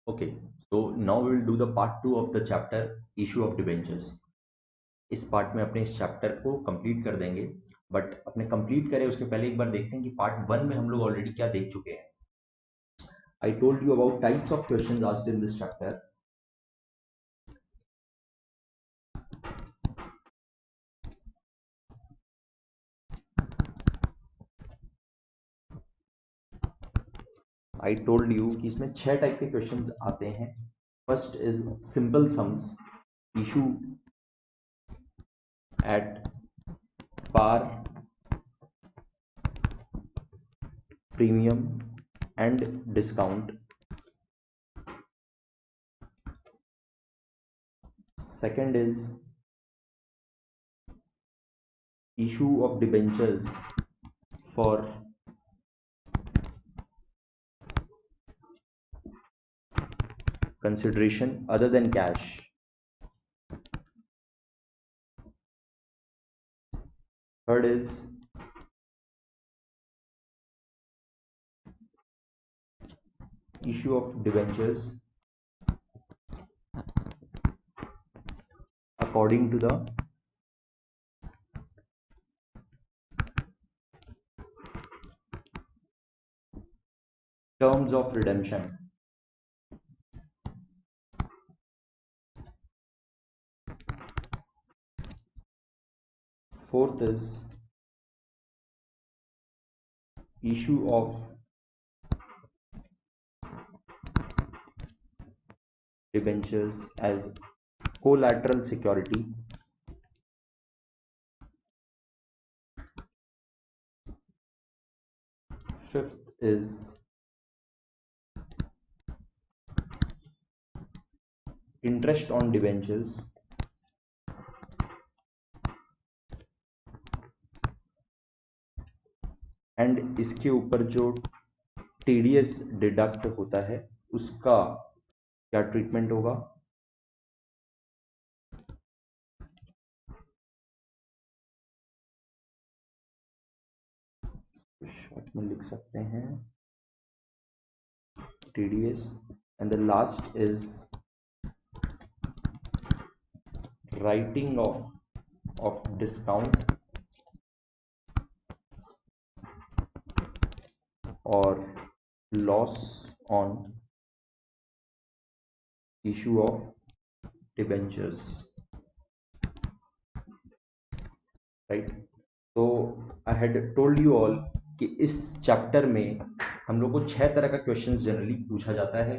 Okay, so now we will do the part 2 of the chapter issue of debentures. इस part में अपने इस chapter को complete कर देंगे, बट अपने कंप्लीट करें उसके पहले एक बार देखते हैं कि पार्ट 1 में हम लोग ऑलरेडी क्या देख चुके हैं. I told you about types of questions asked in this chapter. I told you कि इसमें 6 टाइप के क्वेश्चंस आते हैं. First is simple sums, issue at par, premium and discount. Second is issue of debentures for consideration other than cash. Third is issue of debentures according to the terms of redemption. Fourth is issue of debentures as collateral security. Fifth is interest on debentures and इसके ऊपर जो TDS deduct होता है उसका क्या treatment होगा. Short में लिख सकते हैं TDS. And the last is writing off discount और loss on issue of debentures. Right. तो I had told you all कि इस चैप्टर में हम लोग को 6 तरह का क्वेश्चन जनरली पूछा जाता है.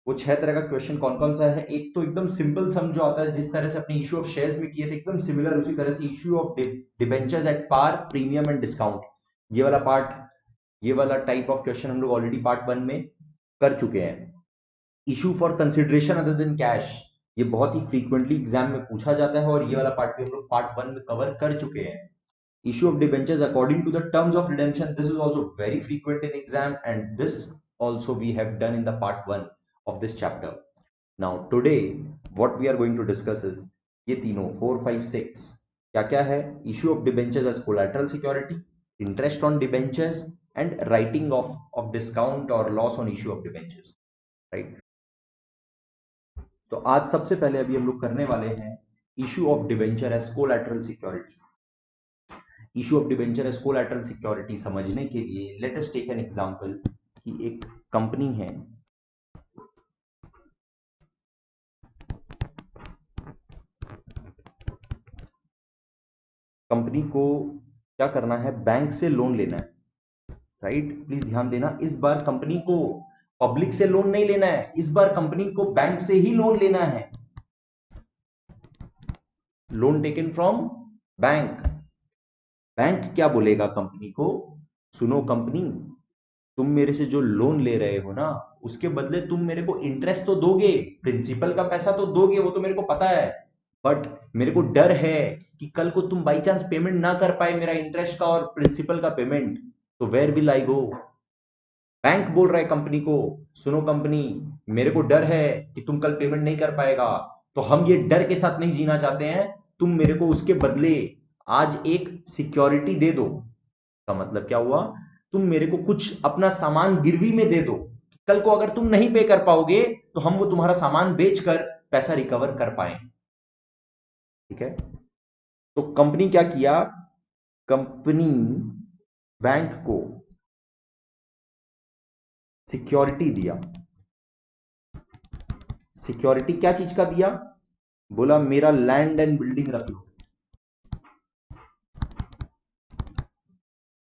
वो 6 तरह का क्वेश्चन कौन कौन सा है. एक तो एकदम सिंपल सम जो आता है, जिस तरह से अपने इशू ऑफ शेयर्स में किए थे एकदम सिमिलर उसी तरह से issue of debentures at par, premium and discount. ये वाला पार्ट, ये वाला टाइप ऑफ क्वेश्चन हम लोग ऑलरेडी पार्ट 1 में कर चुके हैं. Issue for consideration other than cash, ये बहुत ही फ्रीक्वेंटली एग्जाम में पूछा जाता है और ये वाला पार्ट भी हम लोग पार्ट 1 में कवर कर चुके हैं. Issue of debentures according to the terms of redemption, this is also very frequent in exam, and this also we have done in the part 1 of this chapter. Now today what we are going to discuss is ये तीनों 4, 5, 6 क्या क्या है. Issue of debentures as collateral security, interest on debentures and writing of discount or loss on issue of debentures. Right. तो आज सबसे पहले अभी हम लोग करने वाले हैं issue of debenture as collateral security. Issue of debenture as collateral security समझने के लिए let us take an example कि एक कंपनी है, कंपनी को क्या करना है, बैंक से लोन लेना है. राइट. प्लीज ध्यान देना, इस बार कंपनी को पब्लिक से लोन नहीं लेना है, इस बार कंपनी को बैंक से ही लोन लेना है. Loan taken from bank. Bank क्या बोलेगा कंपनी को, सुनो कंपनी, तुम मेरे से जो लोन ले रहे हो ना उसके बदले तुम मेरे को इंटरेस्ट तो दोगे, प्रिंसिपल का पैसा तो दोगे, वो तो मेरे को पता है, बट मेरे को डर है कि कल को तुम बाई चांस पेमेंट ना कर पाए मेरा इंटरेस्ट का और प्रिंसिपल का पेमेंट, तो where will I go. Bank बोल रहा है कंपनी को, सुनो कंपनी, मेरे को डर है कि तुम कल पेमेंट नहीं कर पाएगा, तो हम ये डर के साथ नहीं जीना चाहते हैं, तुम मेरे को उसके बदले आज एक सिक्योरिटी दे दो. का मतलब क्या हुआ, तुम मेरे को कुछ अपना सामान गिरवी में दे दो, कल को अगर तुम नहीं पे कर पाओगे तो हम वो तुम्हारा सामान बेचकर पैसा रिकवर कर पाए। ठीक है, तो कंपनी क्या किया, कंपनी बैंक को सिक्योरिटी दिया। सिक्योरिटी क्या चीज का दिया, बोला मेरा लैंड एंड बिल्डिंग रख लो।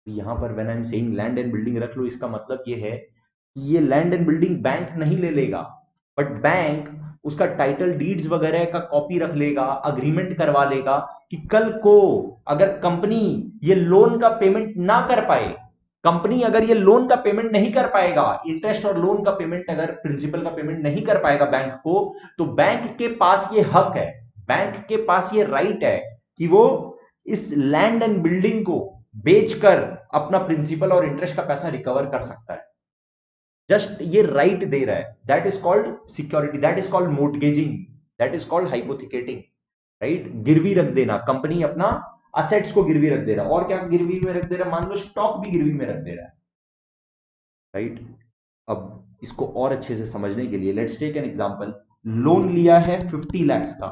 यहां पर when I am saying land and building रख लो, इसका मतलब ये है कि ये लैंड एंड बिल्डिंग बैंक नहीं ले लेगा, बट बैंक उसका टाइटल डीड्स वगैरह का कॉपी रख लेगा, अग्रीमेंट करवा लेगा कि कल को अगर कंपनी ये लोन का पेमेंट ना कर पाए, कंपनी अगर ये लोन का पेमेंट नहीं कर पाएगा, इंटरेस्ट और लोन का पेमेंट अगर प्रिंसिपल का पेमेंट नहीं कर पाएगा बैंक को, तो बैंक के पास ये हक है, बैंक के पास ये राइट है कि वो इस लैंड एंड बिल्डिंग को बेचकर अपना प्रिंसिपल और इंटरेस्ट का पैसा रिकवर कर सकता है। जस्ट ये राइट दे रहा है, that is called security, that is called mortgaging, that is called hypothecating. Right, गिरवी रख देना, कंपनी अपना असेट्स को गिरवी रख दे रहा है। और क्या गिरवी में रख दे रहा है, मान लो स्टॉक भी गिरवी में रख दे रहा है। राइट, अब इसको और अच्छे से समझने के लिए let's take an example. Loan लिया है 50 लाख का।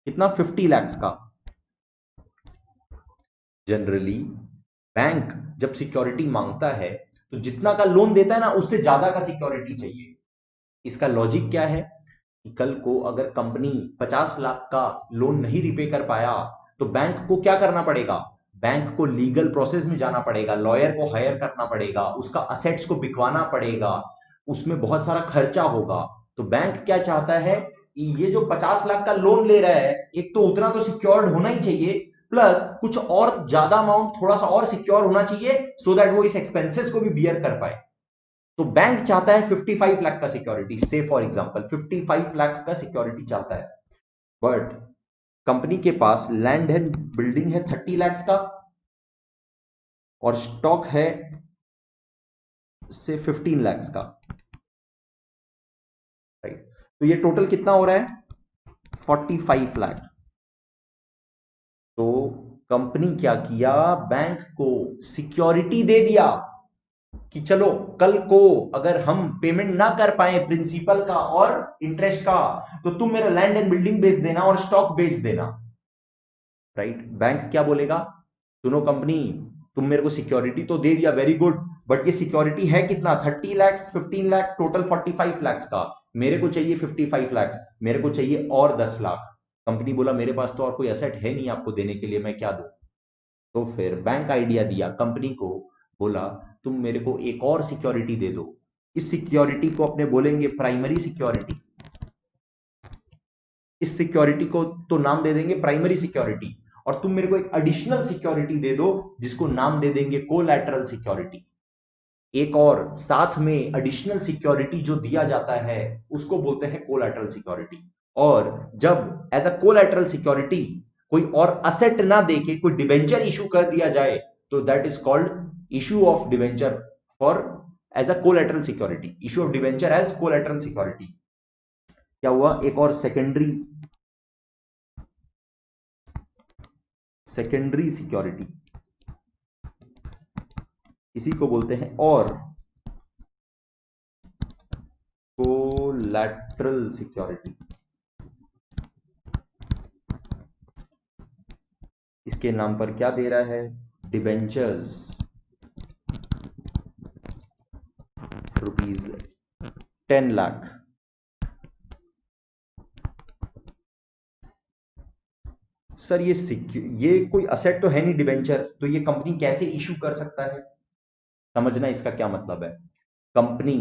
कितना, 50 लाख का। जनरली बैंक जब सिक्योरिटी मांगता है तो जितना का लोन देता है ना, उससे ज्यादा का सिक्योरिटी चाहिए। इसका लॉजिक क्या है कि कल को अगर कंपनी 50 लाख का लोन नहीं रिपे कर पाया तो बैंक को क्या करना पड़ेगा, बैंक को लीगल प्रोसेस में जाना पड़ेगा, लॉयर को हायर करना पड़ेगा, उसका असेट्स को बिकवाना पड़ेगा, उसमें बहुत सारा खर्चा होगा। तो बैंक क्या चाहता है कि ये जो 50 लाख का लोन ले रहा है, एक तो उतना तो सिक्योर्ड होना ही चाहिए, प्लस कुछ और ज्यादा अमाउंट थोड़ा सा और सिक्योर होना चाहिए, सो दैट वो इस एक्सपेंसेस को भी बियर कर पाए। तो बैंक चाहता है 55 लाख का सिक्योरिटी, से फॉर एग्जांपल 55 लाख का सिक्योरिटी चाहता है, बट कंपनी के पास लैंड एंड बिल्डिंग है 30 लाख का और स्टॉक है से 15 लाख का। राइट, तो ये टोटल कितना हो रहा है, 45 लाख। तो कंपनी क्या किया, बैंक को सिक्योरिटी दे दिया कि चलो कल को अगर हम पेमेंट ना कर पाए प्रिंसिपल का और इंटरेस्ट का, तो तुम मेरा लैंड एंड बिल्डिंग बेच देना और स्टॉक बेच देना। राइट, बैंक क्या बोलेगा, सुनो कंपनी, तुम मेरे को सिक्योरिटी तो दे दिया, वेरी गुड, बट ये सिक्योरिटी है कितना, 30 लाख, 15 लाख, टोटल 45 लाख का। मेरे को चाहिए 55 लाख, मेरे को चाहिए और 10 लाख। कंपनी बोला मेरे पास तो और कोई एसेट है नहीं आपको देने के लिए, मैं क्या दूं। तो फिर बैंक आइडिया दिया कंपनी को, बोला तुम मेरे को एक और सिक्योरिटी दे दो। इस सिक्योरिटी को अपने बोलेंगे प्राइमरी सिक्योरिटी, इस सिक्योरिटी को तो नाम दे देंगे प्राइमरी सिक्योरिटी, और तुम मेरे को एक एडिशनल सिक्योरिटी दे दो जिसको नाम दे देंगे कोलैटरल सिक्योरिटी। एक और साथ में एडिशनल सिक्योरिटी जो दिया जाता है उसको बोलते हैं कोलैटरल सिक्योरिटी। और जब एज अ कोलैटरल सिक्योरिटी कोई और असेट ना देके कोई डिबेंचर इशू कर दिया जाए, तो that is called issue of debenture for as a collateral security, issue of debenture as collateral security. क्या हुआ, एक और सेकेंडरी सिक्योरिटी, इसी को बोलते हैं और कोलैटरल सिक्योरिटी। इसके नाम पर क्या दे रहा है, डिबेंचर्स रुपीज 10 लाख। सर ये कोई असेट तो है नहीं डिबेंचर, तो ये कंपनी कैसे इशू कर सकता है। समझना इसका क्या मतलब है, कंपनी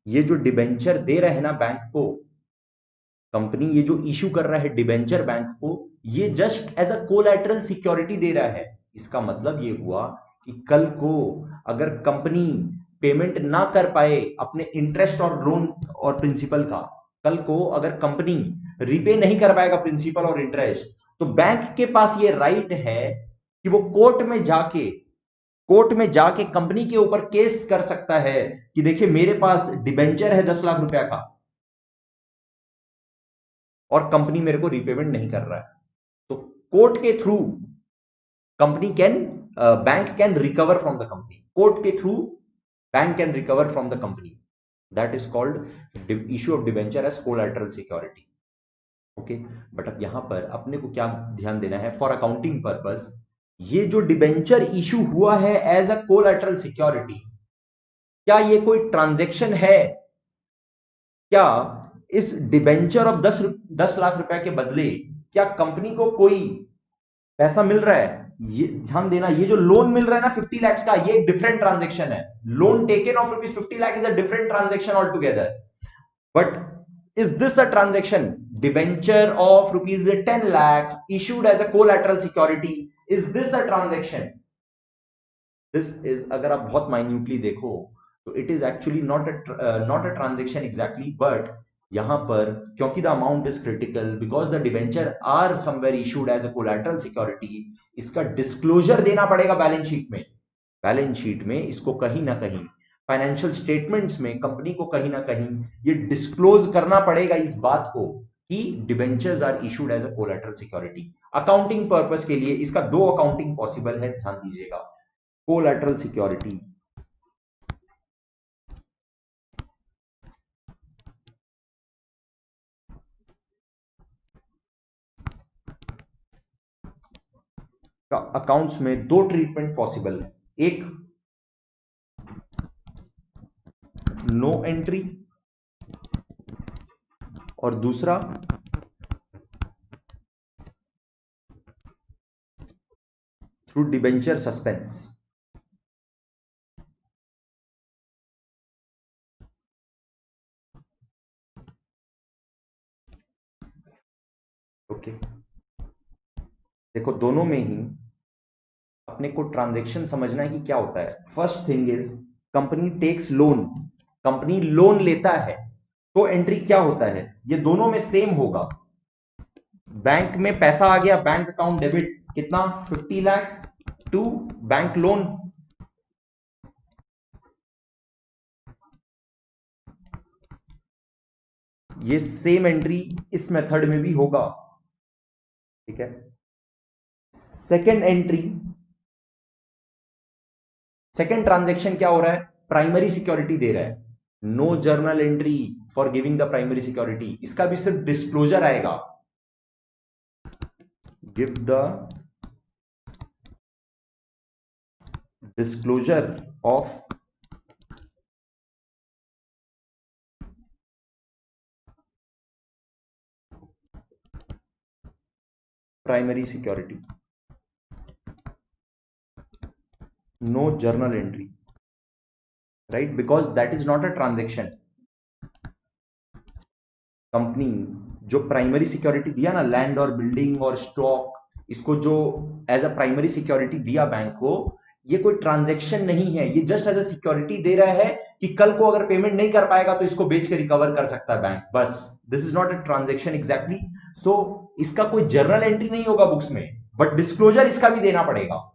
ये जो डिबेंचर दे रहे हैं ना बैंक को, कंपनी ये जो इशू कर रहा है डिबेंचर बैंक को, ये just as a collateral security दे रहा है। इसका मतलब ये हुआ कि कल को अगर कंपनी पेमेंट ना कर पाए अपने इंटरेस्ट और लोन और प्रिंसिपल का, कल को अगर कंपनी रिपे नहीं कर पाएगा प्रिंसिपल और इंटरेस्ट, तो बैंक के पास ये राइट है कि वो कोर्ट में जाके कंपनी के ऊपर केस कर सकता है कि देखिए मेरे पास डिबेंचर है 10 लाख रुपया का और कंपनी मेरे को रिपेमेंट नहीं कर रहा है। तो कोर्ट के through company can bank can recover from the company, court के through bank can recover from the company. That is called issue of debenture as collateral security. Okay, but अब यहां पर अपने को क्या ध्यान देना है फॉर अकाउंटिंग पर्पस, ये जो डिबेंचर इशू हुआ है एज अ कोलैटरल सिक्योरिटी, क्या ये कोई ट्रांजैक्शन है? क्या इस डिबेंचर ऑफ 10 लाख रुपए के बदले क्या कंपनी को कोई पैसा मिल रहा है? ये ध्यान देना, ये जो लोन मिल रहा है ना 50 lakhs का, ये एक डिफरेंट ट्रांजेक्शन है. Loan taken of ₹50 lakh is a different transaction all together. But is this a transaction? Debenture of ₹10 lakh issued as a collateral security, is this a transaction? This is, अगर आप बहुत minutely देखो तो it is actually not a transaction exactly, but यहां पर क्योंकि the amount is critical because the debenture are somewhere issued as a collateral security, इसका disclosure देना पड़ेगा बैलेंस शीट में. बैलेंस शीट में इसको कहीं ना कहीं, फाइनेंशियल स्टेटमेंट्स में कंपनी को कहीं ना कहीं ये डिस्क्लोज करना पड़ेगा इस बात को कि debentures are issued as a collateral security. Accounting purpose के लिए इसका दो अकाउंटिंग पॉसिबल है, ध्यान दीजिएगा. कोलैटरल सिक्योरिटी, का अकाउंट्स में दो ट्रीटमेंट पॉसिबल है. एक नो एंट्री और दूसरा थ्रू डिबेंचर सस्पेंस. ओके, देखो दोनों में ही अपने को ट्रांजैक्शन समझना है कि क्या होता है. First thing is company takes loan, company loan लेता है तो एंट्री क्या होता है, ये दोनों में सेम होगा. बैंक में पैसा आ गया, बैंक अकाउंट डेबिट, कितना 50 lakhs टू बैंक लोन. ये सेम एंट्री इस मेथड में भी होगा. ठीक है. सेकेंड एंट्री, सेकेंड ट्रांजेक्शन क्या हो रहा है, प्राइमरी सिक्योरिटी दे रहा है. No journal entry for giving the primary security, इसका भी सिर्फ डिस्क्लोजर आएगा. Give the disclosure of primary security, no journal entry, right? Because that is not a transaction. Company जो प्राइमरी सिक्योरिटी दिया ना, लैंड और बिल्डिंग और स्टॉक, इसको जो एज अ प्राइमरी सिक्योरिटी दिया बैंक को, ये कोई ट्रांजैक्शन नहीं है. ये जस्ट एज अ सिक्योरिटी दे रहा है कि कल को अगर पेमेंट नहीं कर पाएगा तो इसको बेच के रिकवर कर सकता है बैंक, बस. This is not a transaction exactly. So इसका कोई जर्नल एंट्री नहीं होगा बुक्स में, बट डिस्क्लोजर इसका भी देना पड़ेगा.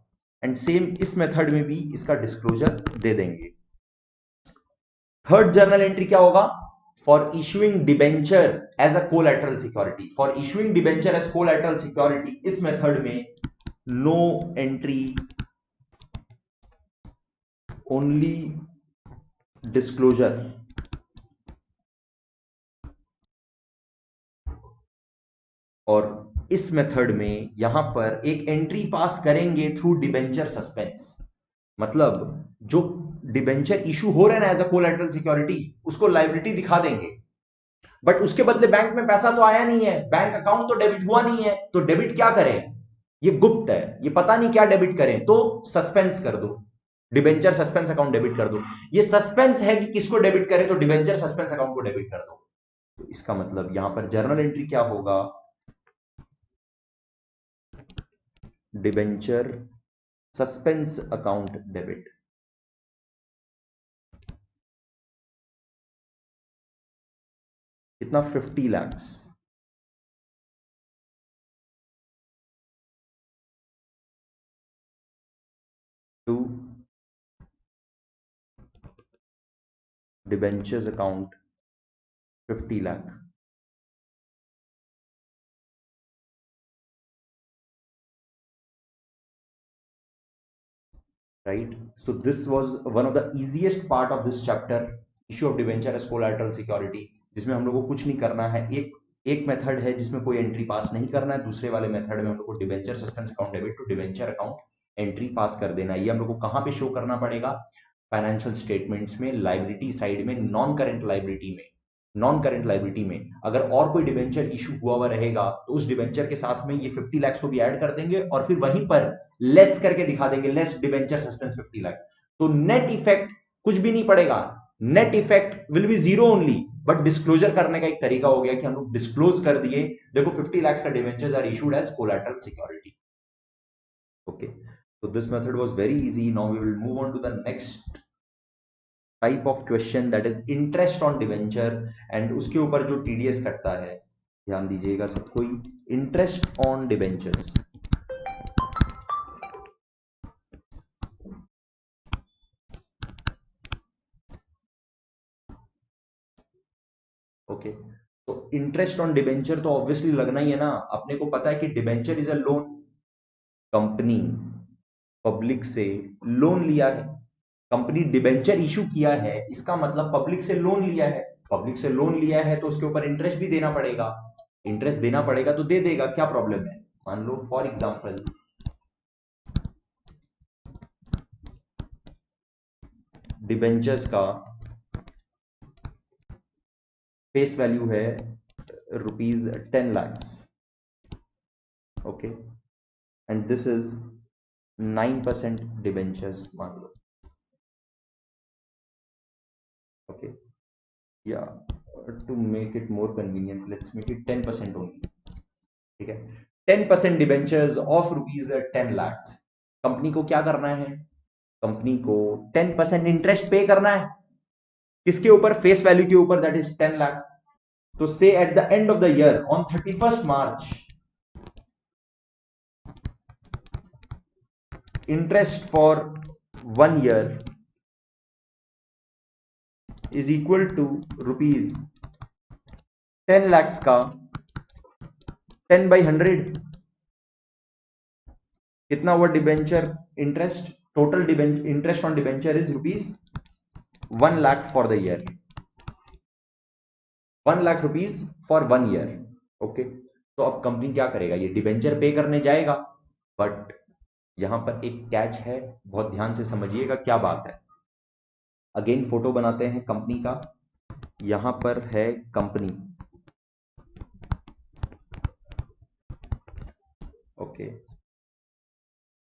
एंड सेम इस मेथड में भी इसका डिस्क्लोजर दे देंगे. थर्ड जर्नल एंट्री क्या होगा, for issuing debenture as a collateral security. For issuing debenture as collateral security, इस मेथड में नो एंट्री, ओनली डिस्क्लोजर. और इस मेथड में यहां पर एक एंट्री पास करेंगे थ्रू डिबेंचर सस्पेंस. मतलब जो डिबेंचर इशू हो रहा है ना एज अ कोलैटरल सिक्योरिटी, उसको लायबिलिटी दिखा देंगे, बट उसके बदले बैंक में पैसा तो आया नहीं है, बैंक अकाउंट तो डेबिट हुआ नहीं है, तो डेबिट क्या करें, ये गुप्त है, ये पता नहीं क्या डेबिट करें, तो सस्पेंस कर दो, डिबेंचर सस्पेंस अकाउंट डेबिट कर दो. ये सस्पेंस है कि किसको डेबिट करें, तो डिबेंचर सस्पेंस अकाउंट को डेबिट कर दो. तो इसका मतलब यहां पर जर्नल एंट्री क्या होगा, डिबेंचर सस्पेंस अकाउंट डेबिट. कितना 50 lakhs to debentures account 50 lakh. right? So this was one of the easiest part of this chapter, issue of debenture as collateral security, जिसमें हम लोग को कुछ नहीं करना है। एक मेथड है जिसमें कोई एंट्री पास नहीं करना है, दूसरे वाले मेथड में हम लोग को debenture suspense account debit to debenture account entry pass कर देना है। ये हम लोग को कहाँ पे शो करना पड़ेगा? फाइनेंशियल स्टेटमेंट्स में, लाइबिलिटी साइड में, नॉन करेंट लाइबिलिटी में। नॉन करेंट लाइबिलिटी में अगर और कोई डिबेंचर इशू हुआ हुआ रहेगा तो उस डिबेंचर के साथ में ये 50 लाख को भी ऐड कर देंगे और फिर वहीं पर लेस करके दिखा देंगे, लेस डिबेंचर सस्पेंस 50 लाख। तो नेट इफेक्ट कुछ भी नहीं पड़ेगा, net effect will be zero only, but disclosure करने का एक तरीका हो गया कि हम लोग डिस्क्लोज कर दिए, देखो 50 लाख का debentures are issued as collateral security. Okay, so this method was very easy. Now we will move on to the next type of question, that is interest on debenture, and उसके ऊपर जो TDS कटता है, ध्यान दीजिएगा सब कोई। Interest on debentures, okay, तो इंटरेस्ट ऑन डिबेंचर तो ऑब्वियसली लगना ही है ना। अपने को पता है कि debenture is a loan, company public से लोन लिया है, कंपनी डिबेंचर इशू किया है, इसका मतलब पब्लिक से लोन लिया है। पब्लिक से लोन लिया है तो उसके ऊपर इंटरेस्ट भी देना पड़ेगा, इंटरेस्ट देना पड़ेगा तो दे देगा, क्या प्रॉब्लम है? मान लो फॉर एग्जांपल डिबेंचर्स का फेस वैल्यू है ₹10 lakhs, okay, and this is 9% debentures मान लो, ओके, या to make it more convenient let's make it 10% only, ठीक है। 10% डिबेंचर्स ऑफ ₹10 lakhs, कंपनी को क्या करना है? कंपनी को 10% इंटरेस्ट पे करना है, किसके ऊपर? फेस वैल्यू के ऊपर, दैट इज 10 लाख। तो say at the end of the year on 31st March, interest for 1 year is equal to ₹10 lakhs का 10/100, कितना हुआ debenture interest? Total debenture interest on debenture is ₹1 lakh for the year, 1 lakh rupees for 1 year, okay. तो अब company क्या करेगा? ये debenture पे करने जाएगा, बट यहां पर एक कैच है, बहुत ध्यान से समझिएगा क्या बात है। अगेन फोटो बनाते हैं कंपनी का, यहां पर है कंपनी, ओके,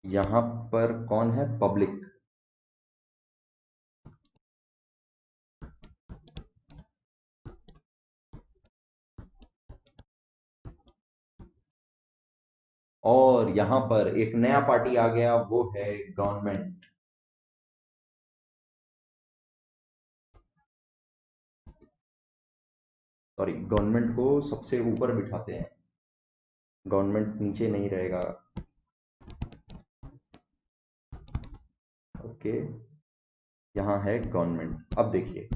यहां पर कौन है? पब्लिक, और यहां पर एक नया पार्टी आ गया, वो है गवर्नमेंट। सॉरी, गवर्नमेंट को सबसे ऊपर बिठाते हैं, गवर्नमेंट नीचे नहीं रहेगा, ओके, यहां है गवर्नमेंट। अब देखिए,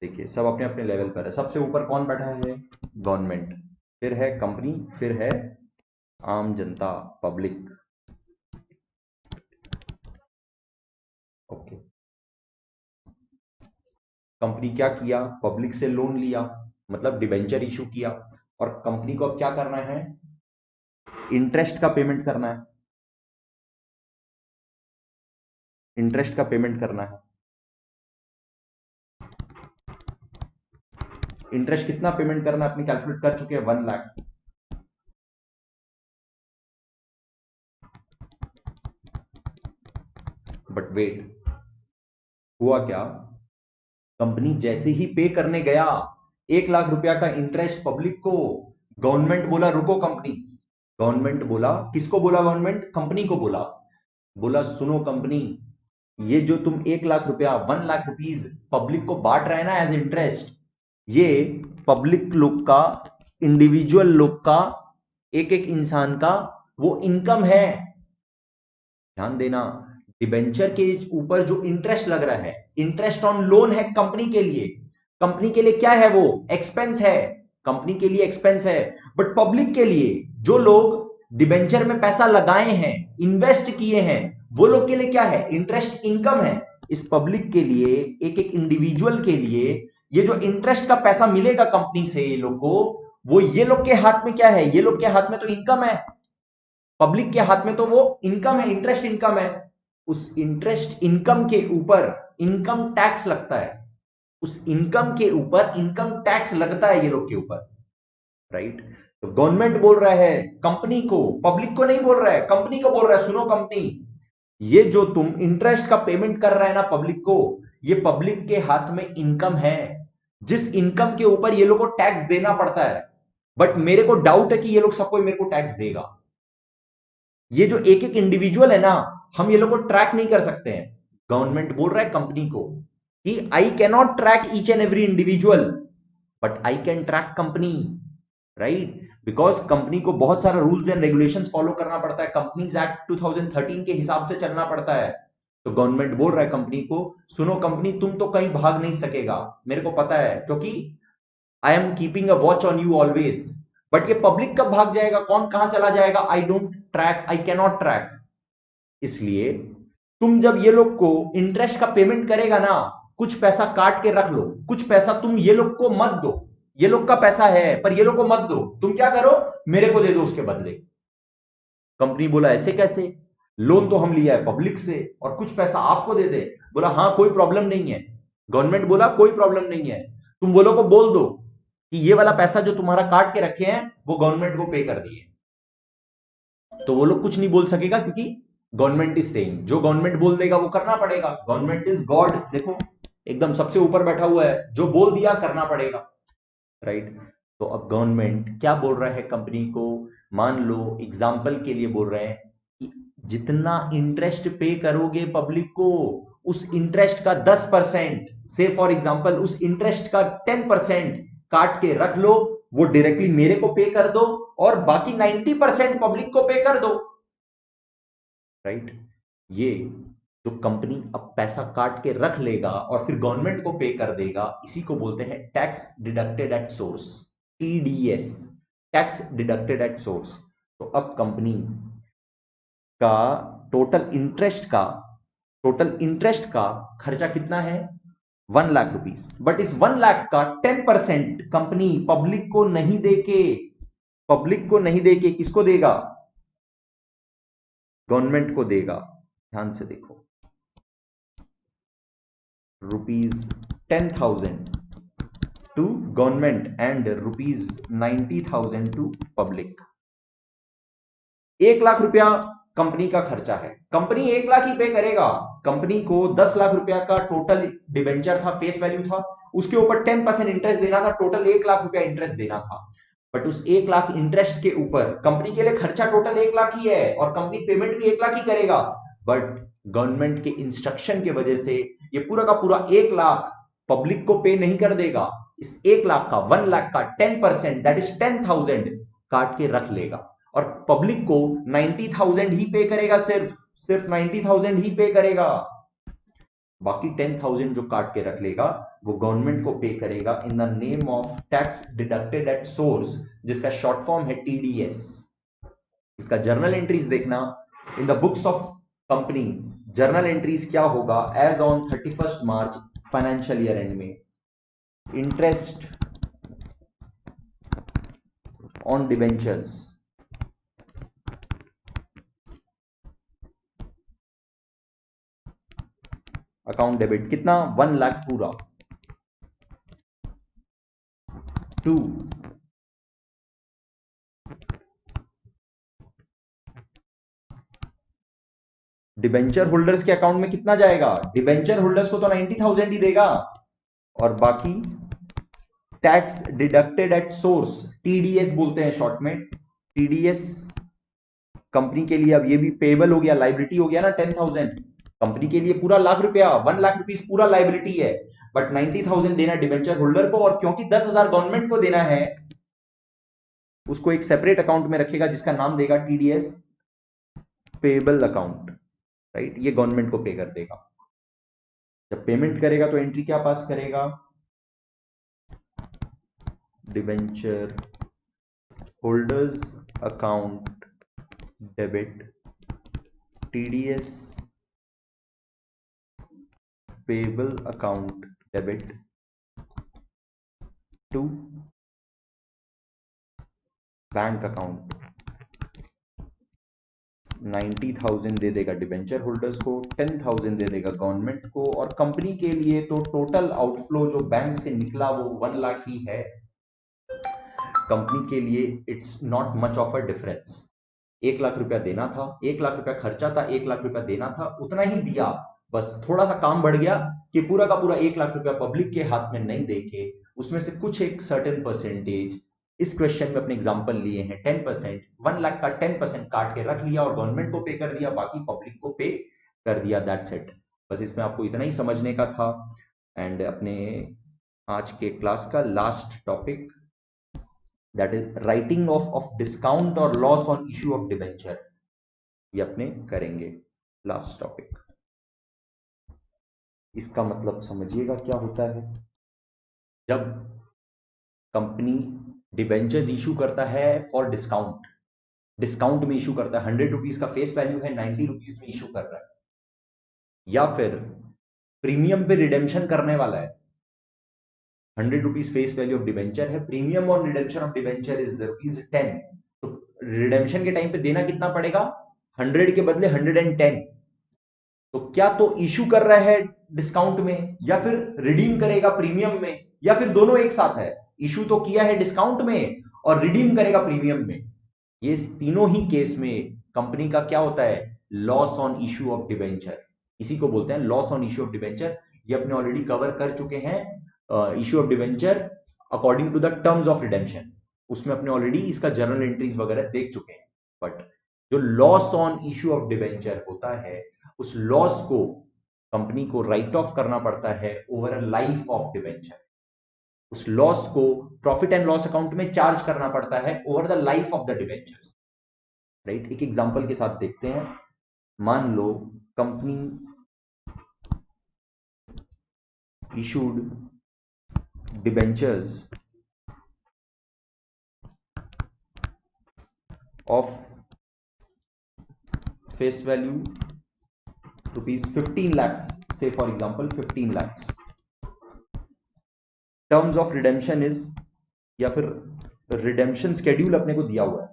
देखिए सब अपने अपने लेवल पर है, सबसे ऊपर कौन बैठा है? गवर्नमेंट, फिर है कंपनी, फिर है आम जनता, पब्लिक, ओके। कंपनी क्या किया? पब्लिक से लोन लिया, मतलब डिबेंचर इशू किया, और कंपनी को अब क्या करना है? इंटरेस्ट का पेमेंट करना है, इंटरेस्ट का पेमेंट करना है। इंटरेस्ट कितना पेमेंट करना है अपने कैलकुलेट कर चुके हैं, 1 लाख। बट वेट, हुआ क्या? कंपनी जैसे ही पे करने गया 1 लाख रुपया का इंटरेस्ट पब्लिक को, गवर्नमेंट बोला रुको कंपनी, गवर्नमेंट बोला, किसको बोला? गवर्नमेंट कंपनी को बोला, बोला सुनो कंपनी, ये जो तुम 1 लाख रुपया 1 लाख रुपीज पब्लिक को बांट रहे हैं ना एज इंटरेस्ट, ये पब्लिक लोग का, इंडिविजुअल लोग का, एक एक इंसान का वो इनकम है। ध्यान देना, डिबेंचर के ऊपर जो इंटरेस्ट लग रहा है, इंटरेस्ट ऑन लोन है कंपनी के लिए, कंपनी के लिए क्या है? वो एक्सपेंस है, कंपनी के लिए एक्सपेंस है। बट पब्लिक के लिए, जो लोग डिबेंचर में पैसा लगाए हैं, इन्वेस्ट किए हैं, वो लोग के लिए क्या है, इंटरेस्ट इनकम है। इस पब्लिक के लिए, एक एक इंडिविजुअल के लिए ये जो इंटरेस्ट का पैसा मिलेगा कंपनी से ये लोग को, वो ये लोग के हाथ में क्या है, ये लोग के हाथ में तो इनकम है, पब्लिक के हाथ में तो वो इनकम है, इंटरेस्ट इनकम है। उस इंटरेस्ट इनकम के ऊपर इनकम टैक्स लगता है, उस इनकम के ऊपर इनकम टैक्स लगता है ये लोग के ऊपर, राइट। तो गवर्नमेंट बोल रहा है कंपनी को, पब्लिक को नहीं बोल रहा है, कंपनी को बोल रहा है, सुनो कंपनी, ये जो तुम इंटरेस्ट का पेमेंट कर रहा है ना पब्लिक को, ये पब्लिक के हाथ में इनकम है, जिस इनकम के ऊपर ये लोग को टैक्स देना पड़ता है। बट मेरे को डाउट है कि ये लोग सबको मेरे को टैक्स देगा। ये जो एक एक इंडिविजुअल है ना, हम ये लोग को ट्रैक नहीं कर सकते हैं। गवर्नमेंट बोल रहा है कंपनी को कि I cannot track each and every individual, but I can track company, right. Because company को बहुत सारा रूल्स एंड रेगुलेशंस फॉलो करना पड़ता है, कंपनीज एक्ट 2013 के हिसाब से चलना पड़ता है। तो गवर्नमेंट बोल रहा है कंपनी को, सुनो कंपनी, तुम तो कहीं भाग नहीं सकेगा, मेरे को पता है, क्योंकि I am keeping a watch on you always. But ये पब्लिक कब भाग जाएगा, कौन कहां चला जाएगा, I don't track, I cannot track. इसलिए तुम जब ये लोग को इंटरेस्ट का पेमेंट करेगा ना, कुछ पैसा काट के रख लो, कुछ पैसा तुम ये लोग को मत दो, ये लोग का पैसा है पर ये लोग को मत दो, तुम क्या करो, मेरे को दे दो उसके बदले। कंपनी बोला ऐसे कैसे, लोन तो हम लिया है पब्लिक से और कुछ पैसा आपको दे दे। बोला हाँ कोई प्रॉब्लम नहीं है, गवर्नमेंट बोला कोई प्रॉब्लम नहीं है, तुम वो लोग को बोल दो कि ये वाला पैसा जो तुम्हारा काट के रखे हैं वो गवर्नमेंट को पे कर दिए। तो वो लोग कुछ नहीं बोल सकेगा, क्योंकि गवर्नमेंट इज सेइंग, जो गवर्नमेंट बोल देगा वो करना पड़ेगा, गवर्नमेंट इज गॉड, देखो एकदम सबसे ऊपर बैठा हुआ है, जो बोल दिया करना पड़ेगा, राइट। तो अब गवर्नमेंट क्या बोल रहा है कंपनी को, मान लो एग्जाम्पल के लिए बोल रहे हैं कि जितना इंटरेस्ट पे करोगे पब्लिक को, उस इंटरेस्ट का 10%, से फॉर एग्जाम्पल उस इंटरेस्ट का 10% काट के रख लो, वो डायरेक्टली मेरे को पे कर दो, और बाकी 90% पब्लिक को पे कर दो, राइट। ये जो कंपनी अब पैसा काट के रख लेगा और फिर गवर्नमेंट को पे कर देगा, इसी को बोलते हैं tax deducted at source, TDS, tax deducted at source. तो अब कंपनी का टोटल इंटरेस्ट का खर्चा कितना है, 1 लाख रुपीस। बट इस 1 लाख का 10% कंपनी पब्लिक को नहीं देके किसको देगा, गवर्नमेंट को देगा। ध्यान से देखो, ₹10,000 to government and ₹90,000 to public. 1 lakh रुपया कंपनी का खर्चा है, कंपनी 1 लाख ही पे करेगा। कंपनी को 10 लाख रुपया का टोटल डिबेंचर था, फेस वैल्यू था, उसके ऊपर 10% इंटरेस्ट देना था, टोटल 1 लाख रुपया इंटरेस्ट देना था। बट उस 1 लाख इंटरेस्ट के ऊपर कंपनी के लिए खर्चा टोटल 1 लाख ही है, और कंपनी पेमेंट भी 1 लाख ही करेगा। बट गवर्नमेंट के इंस्ट्रक्शन की वजह से ये पूरा का पूरा 1 लाख पब्लिक को पे नहीं कर देगा, इस 1 लाख का 1 लाख का 10% दैट इज 10,000 काट के रख लेगा, और पब्लिक को 90,000 ही पे करेगा, सिर्फ 90,000 ही पे करेगा। बाकी 10,000 जो काट के रख लेगा वो गवर्नमेंट को पे करेगा in the name of tax deducted at source, जिसका शॉर्ट फॉर्म है टीडीएस। इसका जर्नल एंट्रीज देखना in the books of company, journal entries क्या होगा, as on 31 March financial year end में, interest on debentures, account debit कितना, 1 लाख पूरा, to debenture holders के अकाउंट में कितना जाएगा, डिबेंचर होल्डर्स को तो 90,000 ही देगा, और बाकी tax deducted at source, TDS बोलते हैं शॉर्ट में, टीडीएस कंपनी के लिए अब ये भी पेबल हो गया, लाइबिलिटी हो गया ना 10,000, कंपनी के लिए पूरा लाख रुपया, 1 लाख रुपीस पूरा लाइबिलिटी है, बट 90,000 देना डिबेंचर होल्डर को, और क्योंकि 10,000 गवर्नमेंट को देना है, उसको एक सेपरेट अकाउंट में रखेगा जिसका नाम देगा टीडीएस पेबल अकाउंट, राइट। ये गवर्नमेंट को पे कर देगा। जब पेमेंट करेगा तो एंट्री क्या पास करेगा, debenture holders account debit TDS payable account debit to bank account 90,000 दे देगा डिबेंचर होल्डर्स को, 10,000 दे देगा गवर्नमेंट को, और कंपनी के लिए तो टोटल आउटफ्लो जो बैंक से निकला वो 1 लाख ही है। कंपनी के लिए it's not much of a difference. 1 lakh रुपया देना था, 1 लाख रुपया खर्चा था, 1 लाख रुपया देना था, उतना ही दिया। बस थोड़ा सा काम बढ़ गया कि पूरा का पूरा 1 लाख रुपया पब्लिक के हाथ में नहीं देके उसमें से कुछ एक सर्टेन परसेंटेज, इस क्वेश्चन में अपने एग्जांपल लिए हैं 10%, 1 लाख का 10% काट के रख लिया और गवर्नमेंट को पे कर दिया, बाकी पब्लिक को पे कर दिया, दैट्स इट। बस इसमें आपको इतना ही समझने का था। एंड अपने आज के क्लास का last topic, that is writing off discount और loss on issue of debenture, ये अपने करेंगे लास्ट टॉपिक। इसका मतलब समझिएगा क्या होता है। जब कंपनी डिबेंचर्स इशू करता है फॉर डिस्काउंट, डिस्काउंट में इशू करता है, 100 रुपीज का फेस वैल्यू है, 90 रुपीज में इशू कर रहा है, या फिर प्रीमियम पे रिडेम्पशन करने वाला है, 100 rupees face value of debenture है, premium on redemption of debenture is ₹10, तो रिडेम्पशन के टाइम पे देना कितना पड़ेगा, 100 के बदले 110। तो क्या तो इशू कर रहा है डिस्काउंट में या फिर रिडीम करेगा प्रीमियम में, या फिर दोनों एक साथ है, इशू तो किया है डिस्काउंट में और रिडीम करेगा प्रीमियम में। ये तीनों ही केस में कंपनी का क्या होता है, loss on issue of debenture, इसी को बोलते हैं loss on issue of debenture. ये अपने ऑलरेडी कवर कर चुके हैं, issue of debenture according to the terms of redemption, उसमें अपने ऑलरेडी इसका जर्नल एंट्रीज वगैरह देख चुके हैं। बट जो loss on issue of debenture होता है, उस लॉस को कंपनी को राइट ऑफ करना पड़ता है over a life of debenture, उस लॉस को प्रॉफिट एंड लॉस अकाउंट में चार्ज करना पड़ता है over the life of the debentures, right. एक एग्जांपल के साथ देखते हैं। मान लो company issued debentures of face value ₹15 lakhs, say for example 15 lakhs, terms of redemption is, या फिर रिडेम्पशन स्केड्यूल अपने को दिया हुआ है,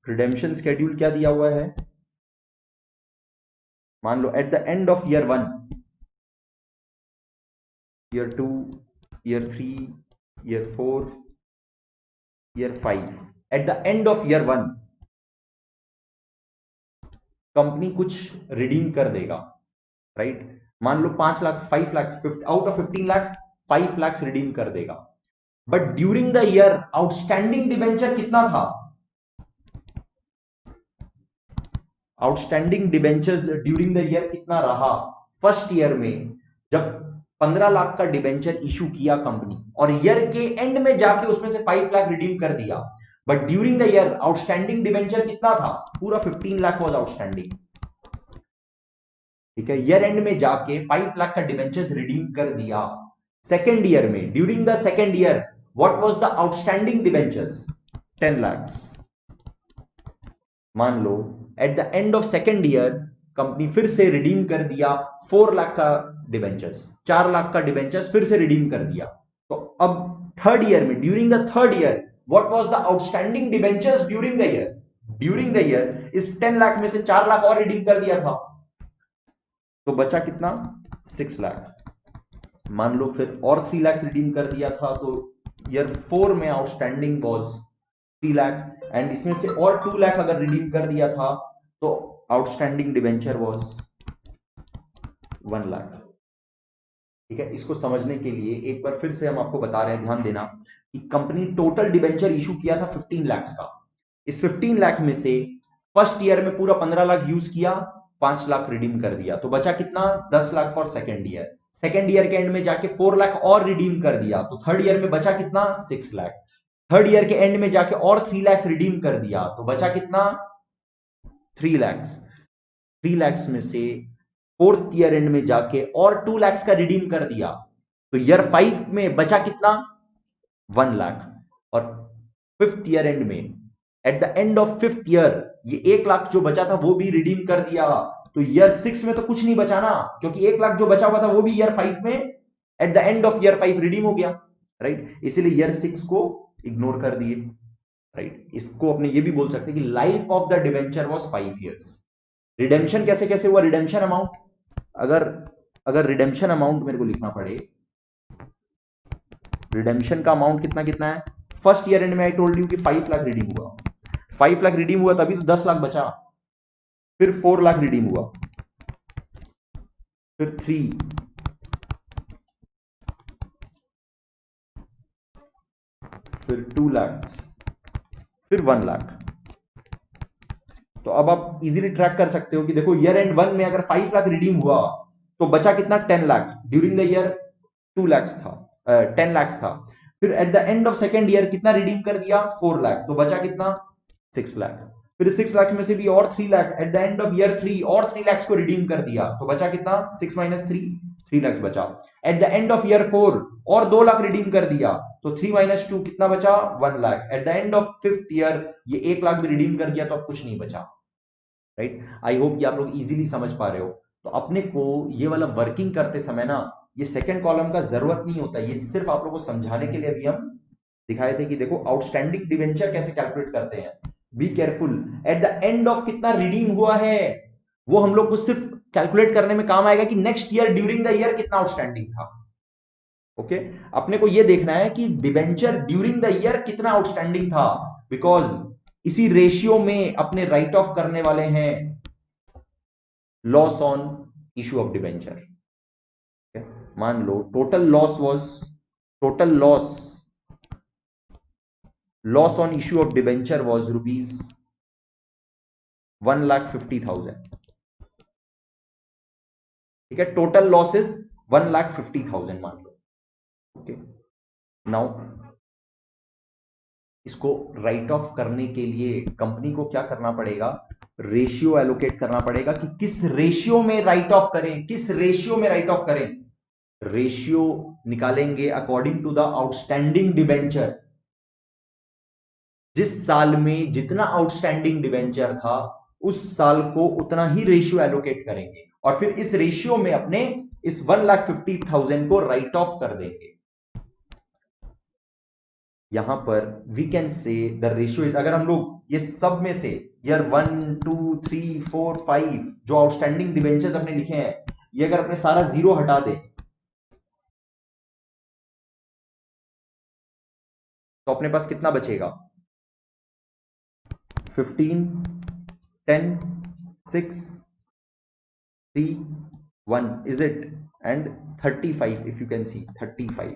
रिडेम्पशन स्केड्यूल क्या दिया हुआ है, मान लो at the end of year 1, year 2, year 3, year 4, year 5, at the end of year 1 company कुछ रिडीम कर देगा, राइट। मान लो 5 lakh, 5 lakh, out of 15 lakh 5 lakh redeem कर देगा। But during the year outstanding debenture कितना था, outstanding debentures during the year कितना रहा। फर्स्ट ईयर में जब 15 लाख का डिबेंचर इशू किया कंपनी, और ईयर के एंड में जाके उसमें से 5 लाख रिडीम कर दिया, but during the year outstanding debenture कितना था, पूरा 15 लाख वाज आउटस्टैंडिंग, ठीक है। ईयर एंड में जाके 5 लाख का डिबेंचर्स रिडीम कर दिया। सेकेंड ईयर में, during the second year, what was the outstanding debentures, 10 lakh. मान लो at the end of second year company फिर से रिडीम कर दिया 4 लाख का डिबेंचर्स, 4 लाख का डिबेंचर्स फिर से रिडीम कर दिया। तो अब थर्ड ईयर में, during the third year, what was the outstanding debentures during the year, during the year इस 10 लाख में से 4 लाख और रिडीम कर दिया था, तो बचा कितना, 6 लाख। मान लो फिर और 3 लाख रिडीम कर दिया था, तो ईयर 4 में आउटस्टैंडिंग वॉज 3 लाख, एंड इसमें से और 2 लाख अगर रिडीम कर दिया था तो आउटस्टैंडिंग डिबेंचर वॉज 1 लाख, ठीक है। इसको समझने के लिए एक बार फिर से हम आपको बता रहे हैं, ध्यान देना कि कंपनी टोटल डिबेंचर इशू किया था 15 लाख का। इस 15 लाख में से फर्स्ट ईयर में पूरा 15 लाख यूज किया, 5 लाख रिडीम कर दिया, तो बचा कितना, 10 lakh for second year. Second year के एंड में जाके 4 लाख और रिडीम कर दिया, तो थर्ड ईयर में बचा कितना, 6 लाख। थर्ड ईयर के एंड में जाके और 3 लाख रिडीम कर दिया, तो बचा कितना, 3 लाख। 3 लाख में से फोर्थ ईयर एंड में जाके और 2 लाख का रिडीम कर दिया, तो ईयर 5 में बचा कितना, 1 लाख। और 5th ईयर एंड में, eight the end of 5th year, ये 1 लाख जो बचा था वो भी रिडीम कर दिया। तो ईयर 6 में तो कुछ नहीं बचा ना, क्योंकि 1 लाख जो बचा हुआ था वो भी ईयर 5 में, eight the end of year 5 redeem हो गया, राइट। इसीलिए ईयर 6 को इग्नोर कर दिए, राइट। इसको अपने ये भी बोल सकते हैं कि life of the debenture was 5 years. Redemption कैसे कैसे हुआ, रिडेम्पशन अमाउंट, अगर अगर रिडेम्पशन अमाउंट मेरे को लिखना पड़े, रिडेम्पशन का अमाउंट कितना कितना है, फर्स्ट ईयर एंड में आई टोल्ड यू कि 5 लाख रिडीम हुआ, 5 लाख रिडीम हुआ तभी तो 10 लाख बचा, फिर 4 लाख रिडीम हुआ, फिर 3, फिर 2 लाख, फिर 1 लाख। तो अब आप इजीली ट्रैक कर सकते हो कि देखो ईयर एंड 1 में अगर 5 लाख रिडीम हुआ तो बचा कितना, 10 lakh. During the year 2 lakh था, 10 लाख था। फिर eight the end of second year कितना रिडीम कर दिया, 4 लाख, तो बचा कितना, 6 लाख। फिर 6 लाख में से भी और 3 lakh, eight the end of year 3 और 3 लाख को रिडीम कर दिया, तो बचा कितना, 6 माइनस 3, 3 लाख बचा। Eight the end of year 4 और 2 लाख रिडीम कर दिया, तो 3 माइनस 2 कितना बचा, 1 lakh. Eight the end of 5th year ये 1 लाख भी रिडीम कर दिया, तो अब कुछ नहीं बचा, राइट। आई होप ये आप लोग इजीली समझ पा रहे हो। तो अपने को ये वाला वर्किंग करते समय ना, ये सेकंड कॉलम का जरूरत नहीं होता, ये सिर्फ आप लोग को समझाने के लिए अभी हम दिखाए थे कि देखो आउटस्टैंडिंग डिवेंचर कैसे कैलकुलेट करते हैं। Be careful, eight the end of कितना रिडीम हुआ है वो हम लोग को सिर्फ कैलकुलेट करने में काम आएगा कि next year during the year कितना आउटस्टैंडिंग था। ओके, अपने को ये देखना है कि डिवेंचर ड्यूरिंग द ईयर कितना आउटस्टैंडिंग था, बिकॉज इसी रेशियो में अपने राइट ऑफ करने वाले हैं loss on issue of debenture. मान लो total loss on issue of debenture was rupees 1,50,000। ठीक है, टोटल लॉस इज 1,50,000 मान लो। ओके, नाउ इसको राइट ऑफ करने के लिए कंपनी को क्या करना पड़ेगा, रेशियो एलोकेट करना पड़ेगा कि किस रेशियो में राइट ऑफ करें, किस रेशियो में राइट ऑफ करें। रेशियो निकालेंगे according to the outstanding debenture. जिस साल में जितना आउटस्टैंडिंग डिवेंचर था उस साल को उतना ही रेशियो एलोकेट करेंगे, और फिर इस रेशियो में अपने इस 1,50,000 को राइट ऑफ कर देंगे। यहां पर we can say the ratio is, अगर हम लोग ये सब में से ईयर 1 2 3 4 5 जो आउटस्टैंडिंग डिवेंचर्स अपने लिखे हैं, ये अगर अपने सारा जीरो हटा दें तो अपने पास कितना बचेगा, 15 10 6 3 1 is it, and 35 if you can see 35।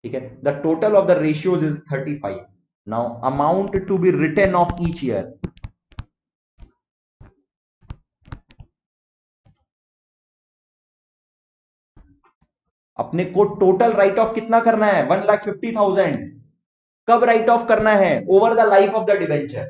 ठीक है, the total of the ratios is 35। Now amount to be written of each year, अपने को टोटल राइट ऑफ कितना करना है, 1,50,000। कब राइट ऑफ करना है, over the life of the debenture.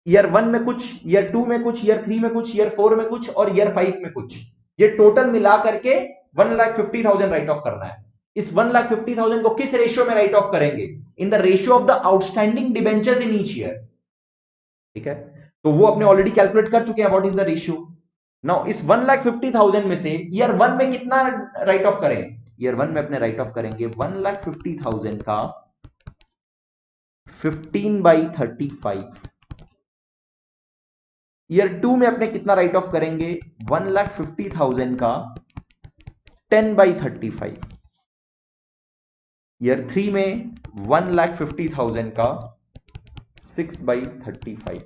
Year 1 में कुछ, ईयर 2 में कुछ, ईयर 3 में कुछ, ईयर 4 में कुछ और ईयर 5 में कुछ, ये टोटल मिला करके 1,50,000 राइट ऑफ करना है। इस 1,50,000 को किस रेशियो में राइट ऑफ करेंगे, in the ratio of the outstanding debentures in each year. ठीक है, तो वो अपने ऑलरेडी कैलकुलेट कर चुके हैं what is the ratio. Now इस 1,50,000 में से ईयर 1 में कितना राइट ऑफ करें, ईयर 1 में अपने राइट ऑफ करेंगे 1,50,000 का 15/35। ईयर 2 में अपने कितना राइट ऑफ करेंगे, 1,50,000 का 10/35। ईयर 3 में 1,50,000 का 6/35।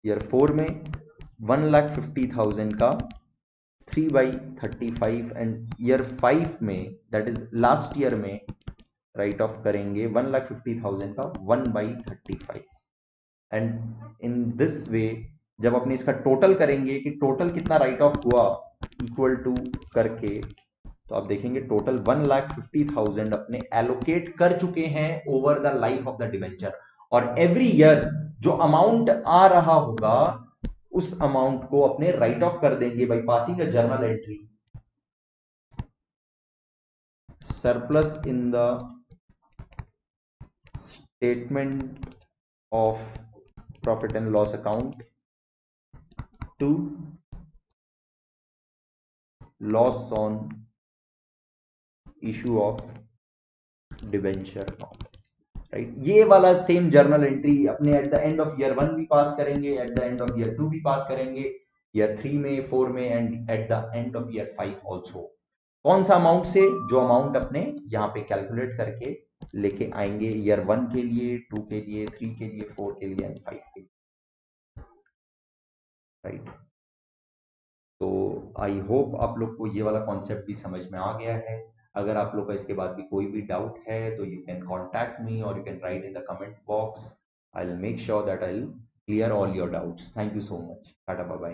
ईयर 4 में 1,50,000 का 3/35, एंड ईयर 5 में दैट इज लास्ट ईयर में राइट ऑफ करेंगे 1,50,000 का 1/35। एंड इन दिस वे जब अपने इसका टोटल करेंगे कि टोटल कितना राइट ऑफ हुआ इक्वल टू करके, तो आप देखेंगे टोटल 1,50,000 अपने एलोकेट कर चुके हैं over the life of the debenture. और एवरी ईयर जो अमाउंट आ रहा होगा उस अमाउंट को अपने राइट ऑफ कर देंगे by passing a journal entry surplus in the statement of profit and loss account to loss on issue of debenture account, right. ये वाला सेम जर्नल एंट्री अपने eight the end of year 1 भी पास करेंगे, eight the end of year 2 भी पास करेंगे, year 3 में, 4 में and eight the end of year 5 also. कौन सा अमाउंट से? जो अमाउंट अपने यहाँ पे कैलकुलेट करके लेके आएंगे ईयर 1 के लिए, 2 के लिए, 3 के लिए, 4 के लिए एंड 5 के लिए, राइट। तो आई होप आप लोग को ये वाला कॉन्सेप्ट भी समझ में आ गया है। अगर आप लोग का इसके बाद भी कोई भी डाउट है तो यू कैन कॉन्टैक्ट मी और you can write in the comment box. I will make sure that I will clear all your doubts. Thank you so much. टाटा बाय बाय।